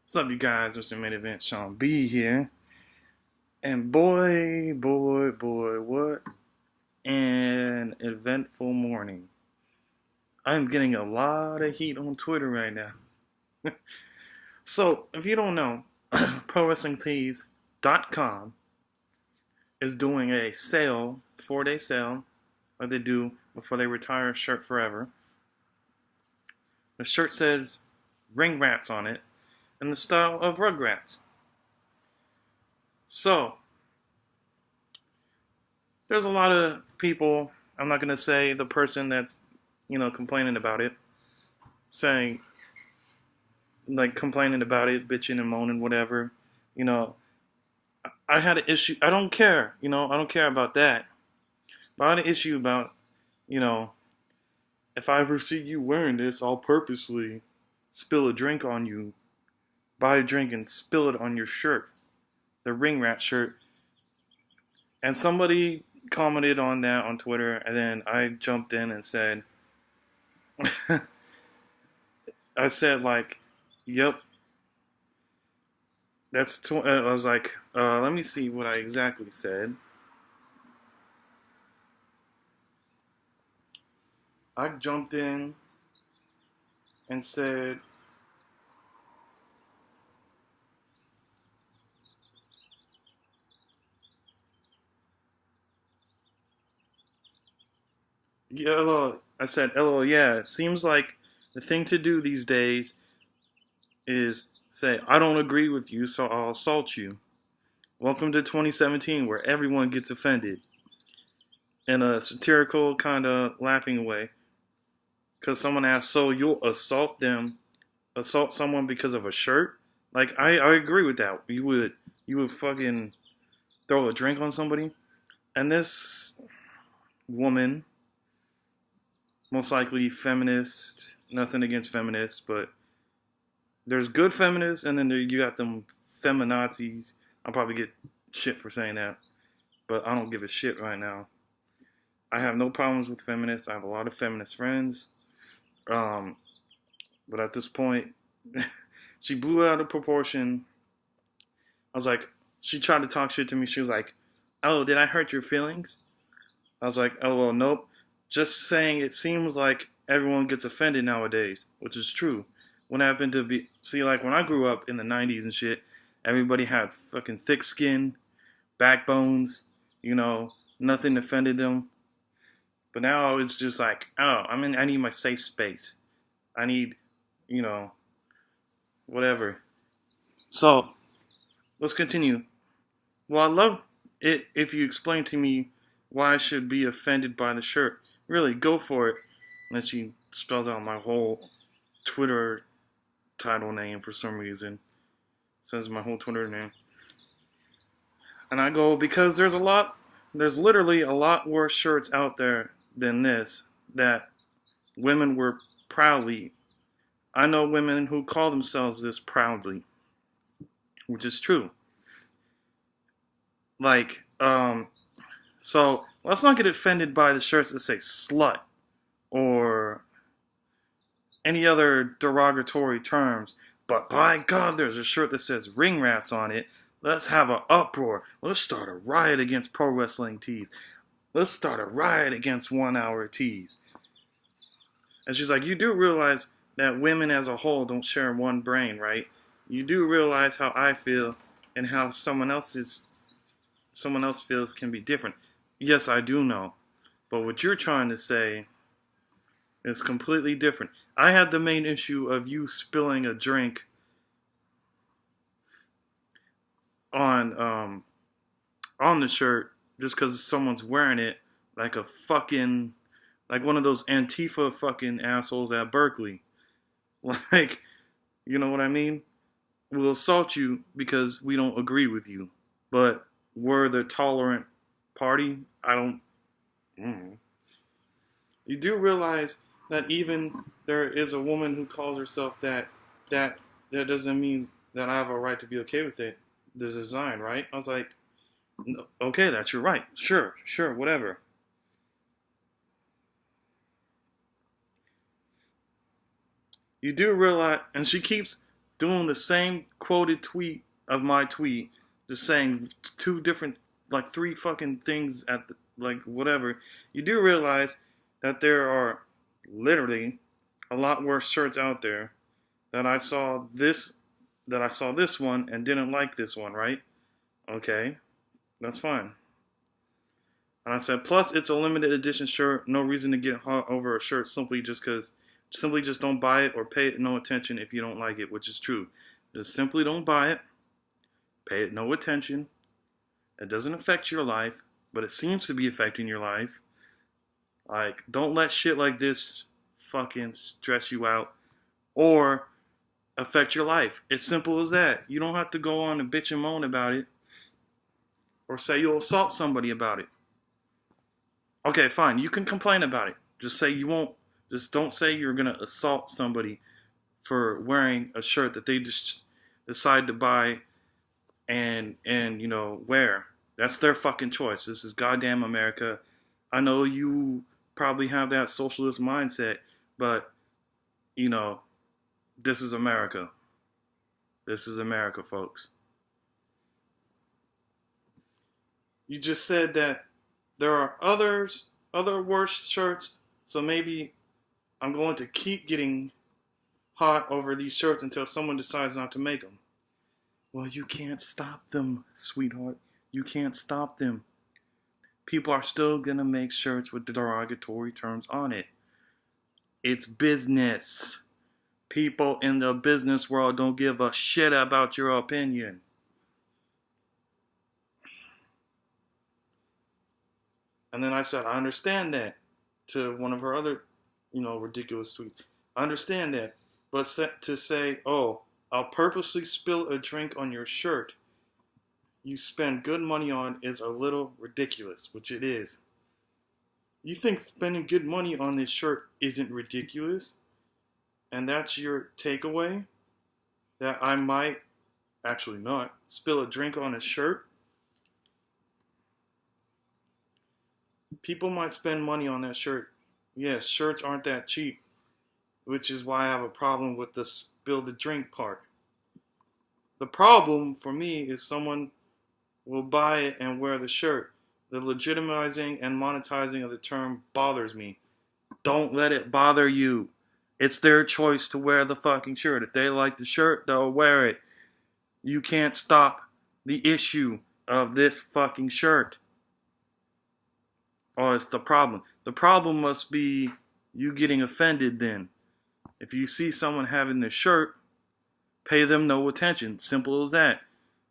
What's up, you guys? Mr. Main Event Sean B here. And boy, what an eventful morning. I'm getting a lot of heat on Twitter right now. So, if you don't know, ProWrestlingTees.com is doing a sale, 4-day sale, like they do before they retire a shirt forever. The shirt says Ring Rats on it in the style of Rugrats. So, there's a lot of people, I'm not going to say the person that's, complaining about it, saying, like, complaining about it, bitching and moaning, whatever. You know, I had an issue. I don't care, I don't care about that. But I had an issue about, you know, if I ever see you wearing this, I'll purposely spill a drink on you, buy a drink and spill it on your shirt, the Ring Rat shirt. And somebody commented on that on Twitter, and then I jumped in and said, I said, like, yep. I was like, let me see what I exactly said. I jumped in and said, yeah, LOL. I said, LOL, yeah, it seems like the thing to do these days is say, I don't agree with you, so I'll assault you. Welcome to 2017, where everyone gets offended in a satirical kind of laughing way. Because someone asked, so you'll assault someone because of a shirt? Like, I agree with that. You would fucking throw a drink on somebody? And this woman, most likely feminist, nothing against feminists, but there's good feminists, and then you got them feminazis. I'll probably get shit for saying that, but I don't give a shit right now. I have no problems with feminists. I have a lot of feminist friends. But at this point, she blew it out of proportion. I was like, she tried to talk shit to me. She was like, oh, did I hurt your feelings? I was like, oh, well, nope. Just saying it seems like everyone gets offended nowadays, which is true. What happened to be, see, like when I grew up in the 90s and shit, everybody had fucking thick skin, backbones, nothing offended them. But now it's just like, oh, I need my safe space. I need, you know, whatever. So, let's continue. Well, I love it if you explain to me why I should be offended by the shirt. Really, go for it. And then she spells out my whole Twitter title name for some reason. Says my whole Twitter name. And I go, because there's literally a lot worse shirts out there than this that women wear proudly. I know women who call themselves this proudly, which is true. Like, so let's not get offended by the shirts that say slut or any other derogatory terms. But by God, there's a shirt that says Ring Rats on it. Let's have an uproar. Let's start a riot against pro wrestling tees. Let's start a riot against 1 hour tees. And she's like, you do realize that women as a whole don't share one brain, right? You do realize how I feel and how someone else feels can be different. Yes, I do know. But what you're trying to say is completely different. I had the main issue of you spilling a drink on the shirt just because someone's wearing it like a fucking like one of those Antifa fucking assholes at Berkeley. Like, you know what I mean? We'll assault you because we don't agree with you, but we're the tolerant party. I don't. Mm. You do realize that even there is a woman who calls herself that. That doesn't mean that I have a right to be okay with it. The design, right? I was like, okay, that's your right. Sure, whatever. You do realize, and she keeps doing the same quoted tweet of my tweet, just saying two different, like three fucking things at the, like whatever, you do realize that there are literally a lot worse shirts out there. That I saw this, that I saw this one and didn't like this one, right? Okay, that's fine. And I said, plus it's a limited edition shirt. No reason to get hot over a shirt simply just because. Simply just don't buy it or pay it no attention if you don't like it, which is true. Just simply don't buy it. Pay it no attention. It doesn't affect your life, but it seems to be affecting your life. Like, don't let shit like this fucking stress you out or affect your life. It's simple as that. You don't have to go on and bitch and moan about it or say you'll assault somebody about it. Okay, fine. You can complain about it. Just say you won't. Just don't say you're going to assault somebody for wearing a shirt that they just decide to buy and you know, wear. That's their fucking choice. This is goddamn America. I know you probably have that socialist mindset, but, you know, this is America. This is America, folks. You just said that there are other worse shirts, so maybe I'm going to keep getting hot over these shirts until someone decides not to make them. Well, you can't stop them, sweetheart. You can't stop them. People are still going to make shirts with derogatory terms on it. It's business. People in the business world don't give a shit about your opinion. And then I said, I understand that, to one of her other, you know, ridiculous tweets. I understand that. But to say, oh, I'll purposely spill a drink on your shirt you spend good money on is a little ridiculous, which it is. You think spending good money on this shirt isn't ridiculous? And that's your takeaway? That I might, actually not, spill a drink on a shirt? People might spend money on that shirt. Yes, shirts aren't that cheap, which is why I have a problem with the spill the drink part. The problem for me is someone will buy it and wear the shirt. The legitimizing and monetizing of the term bothers me. Don't let it bother you. It's their choice to wear the fucking shirt. If they like the shirt, they'll wear it. You can't stop the issue of this fucking shirt. Oh, it's the problem. The problem must be you getting offended then. If you see someone having this shirt, pay them no attention. Simple as that.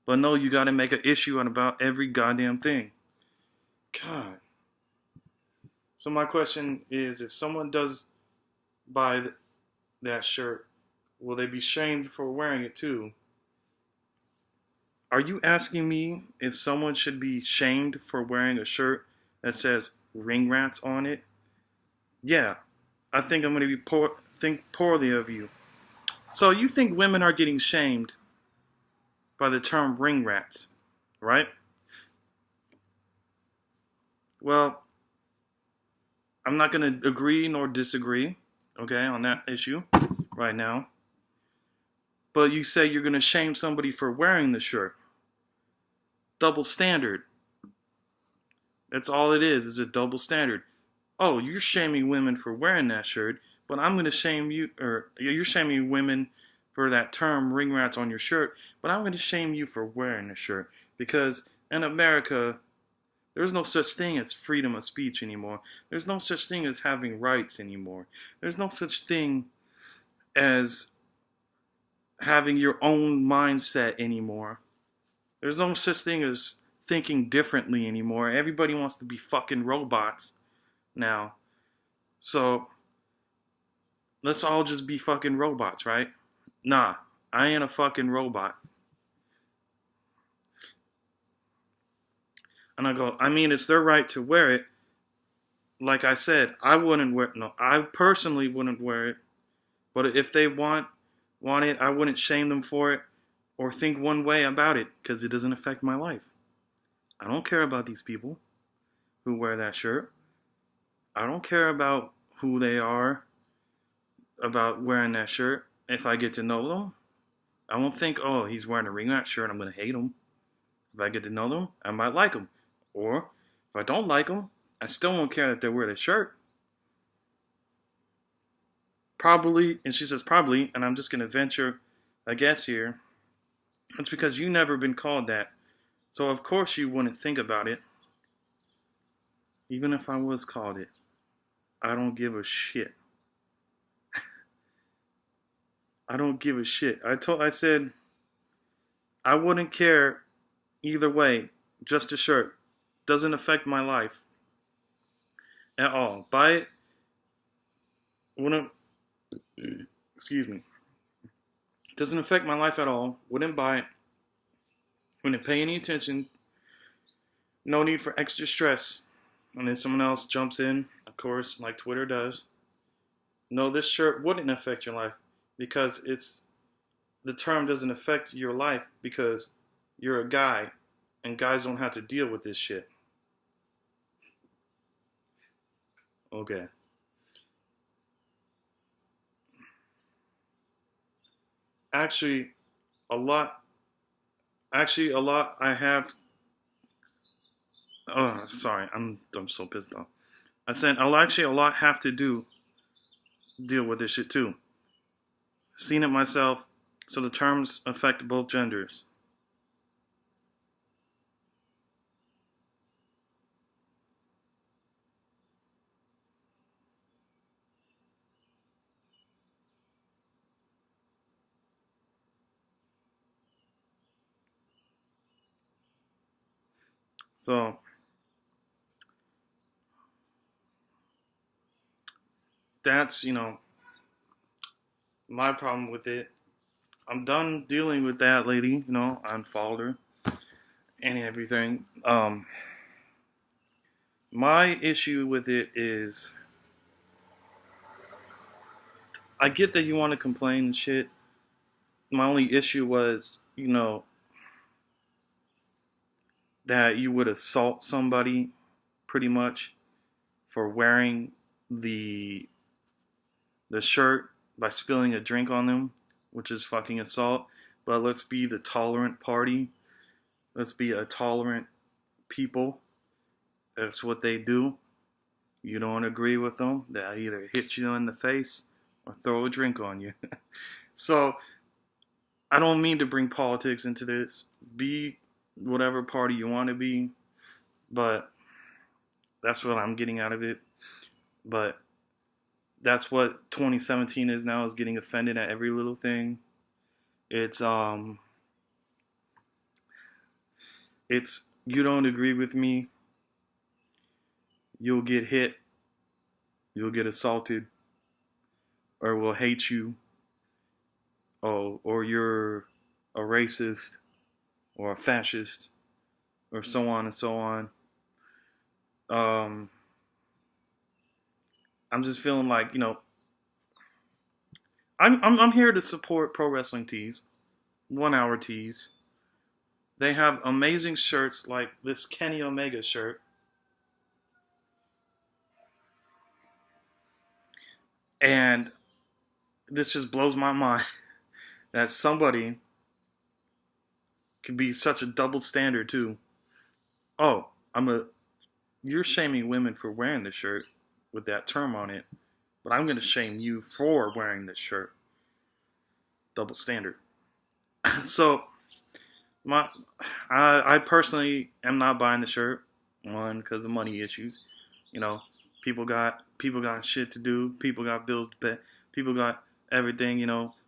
But no, you gotta make an issue on about every goddamn thing. God. So my question is, if someone does buy that shirt, will they be shamed for wearing it too? Are you asking me if someone should be shamed for wearing a shirt that says ring rats on it? Yeah, I think I'm going to think poorly of you. So you think women are getting shamed by the term ring rats, right? Well, I'm not going to agree nor disagree, okay, on that issue right now. But you say you're going to shame somebody for wearing the shirt. Double standard. That's all it is a double standard. Oh, you're shaming women for wearing that shirt, but I'm going to shame you, or you're shaming women for that term ring rats on your shirt, but I'm going to shame you for wearing the shirt. Because in America, there's no such thing as freedom of speech anymore. There's no such thing as having rights anymore. There's no such thing as having your own mindset anymore. There's no such thing as thinking differently anymore. Everybody wants to be fucking robots now. So let's all just be fucking robots, right? Nah, I ain't a fucking robot. And I go, I mean, it's their right to wear it. Like I said, I personally wouldn't wear it. But if they want it, I wouldn't shame them for it or think one way about it because it doesn't affect my life. I don't care about these people who wear that shirt. I don't care about who they are about wearing that shirt if I get to know them. I won't think, oh, he's wearing a ringlet shirt, I'm gonna hate him. If I get to know them, I might like them. Or if I don't like them, I still won't care that they wear the shirt. Probably, and she says probably, and I'm just gonna venture a guess here. It's because you never been called that. So of course you wouldn't think about it. Even if I was called it. I don't give a shit. I don't give a shit. I said I wouldn't care either way. Just a shirt. Doesn't affect my life at all. Buy it. Wouldn't excuse me. Doesn't affect my life at all. Wouldn't buy it. Wouldn't pay any attention. No need for extra stress. And then someone else jumps in, of course, like Twitter does. No, this shirt wouldn't affect your life because the term doesn't affect your life because you're a guy and guys don't have to deal with this shit. Okay. Actually, a lot. Actually, a lot. I have. Oh, sorry. I'm so pissed off. I said I'll actually a lot have to deal with this shit too. Seen it myself. So the terms affect both genders. So that's my problem with it. I'm done dealing with that lady. I unfollowed her and everything. My issue with it is I get that you want to complain and shit. My only issue was, that you would assault somebody pretty much for wearing the the shirt by spilling a drink on them, which is fucking assault. But let's be the tolerant party. Let's be a tolerant people. That's what they do. You don't agree with them, they'll either hit you in the face or throw a drink on you. So I don't mean to bring politics into this. Be whatever party you want to be, but that's what I'm getting out of it. But that's what 2017 is now, is getting offended at every little thing. It's you don't agree with me, you'll get hit, you'll get assaulted, or we'll hate you. Oh, or you're a racist or a fascist or so on and so on. Um, I'm just feeling like I'm here to support Pro Wrestling Tees, 1 Hour Tees. They have amazing shirts like this Kenny Omega shirt. And this just blows my mind that somebody could be such a double standard too. Oh, you're shaming women for wearing this shirt with that term on it, but I'm going to shame you for wearing this shirt. Double standard. So my I personally am not buying the shirt. One, because of money issues. You know, people got shit to do. People got bills to pay. People got everything.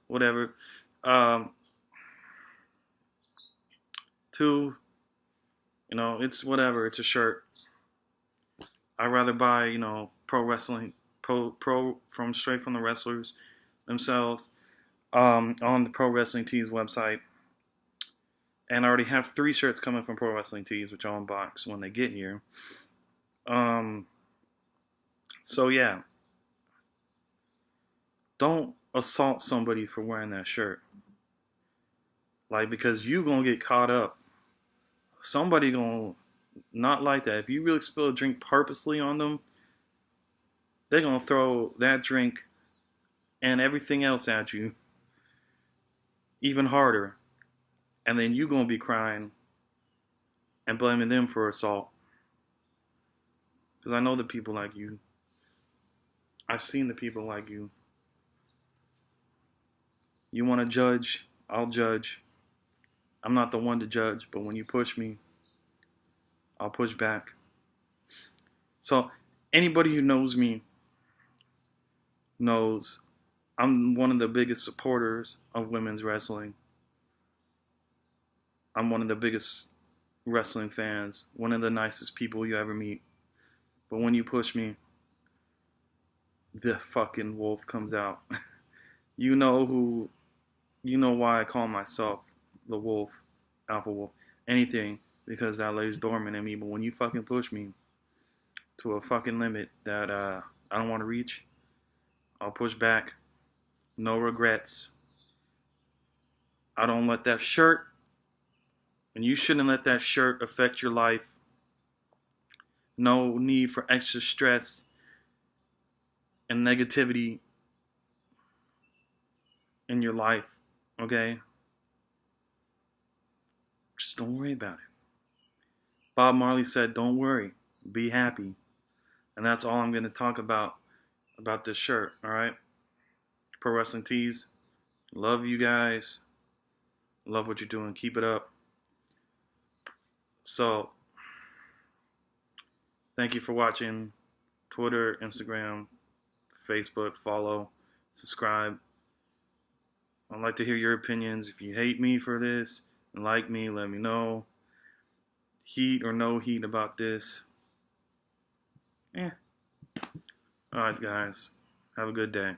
Whatever. Um, Two, it's whatever. It's a shirt. I'd rather buy pro wrestling pro from straight from the wrestlers themselves on the Pro Wrestling Tees website. And I already have 3 shirts coming from Pro Wrestling Tees, which I'll unbox when they get here. So yeah, don't assault somebody for wearing that shirt. Like, because you gonna get caught up. Somebody gonna not like that. If you really spill a drink purposely on them, they're gonna throw that drink and everything else at you. even harder. And then you gonna be crying and blaming them for assault. Because I know the people like you. I've seen the people like you. You want to judge, I'll judge. I'm not the one to judge, but when you push me, I'll push back. So anybody who knows me knows I'm one of the biggest supporters of women's wrestling. I'm one of the biggest wrestling fans, one of the nicest people you ever meet. But when you push me, the fucking wolf comes out. You know who, you know why I call myself the wolf, alpha wolf, anything, because that lays dormant in me. But when you fucking push me to a fucking limit that I don't want to reach, I'll push back. No regrets. I don't let that shirt, and you shouldn't let that shirt affect your life. No need for extra stress and negativity in your life, okay? Just don't worry about it. Bob Marley said, don't worry, be happy. And that's all I'm going to talk about this shirt, all right? Pro Wrestling Tees, love you guys. Love what you're doing. Keep it up. So, thank you for watching. Twitter, Instagram, Facebook, follow, subscribe. I'd like to hear your opinions. If you hate me for this and like me, let me know. Heat or no heat about this. Alright, guys. Have a good day.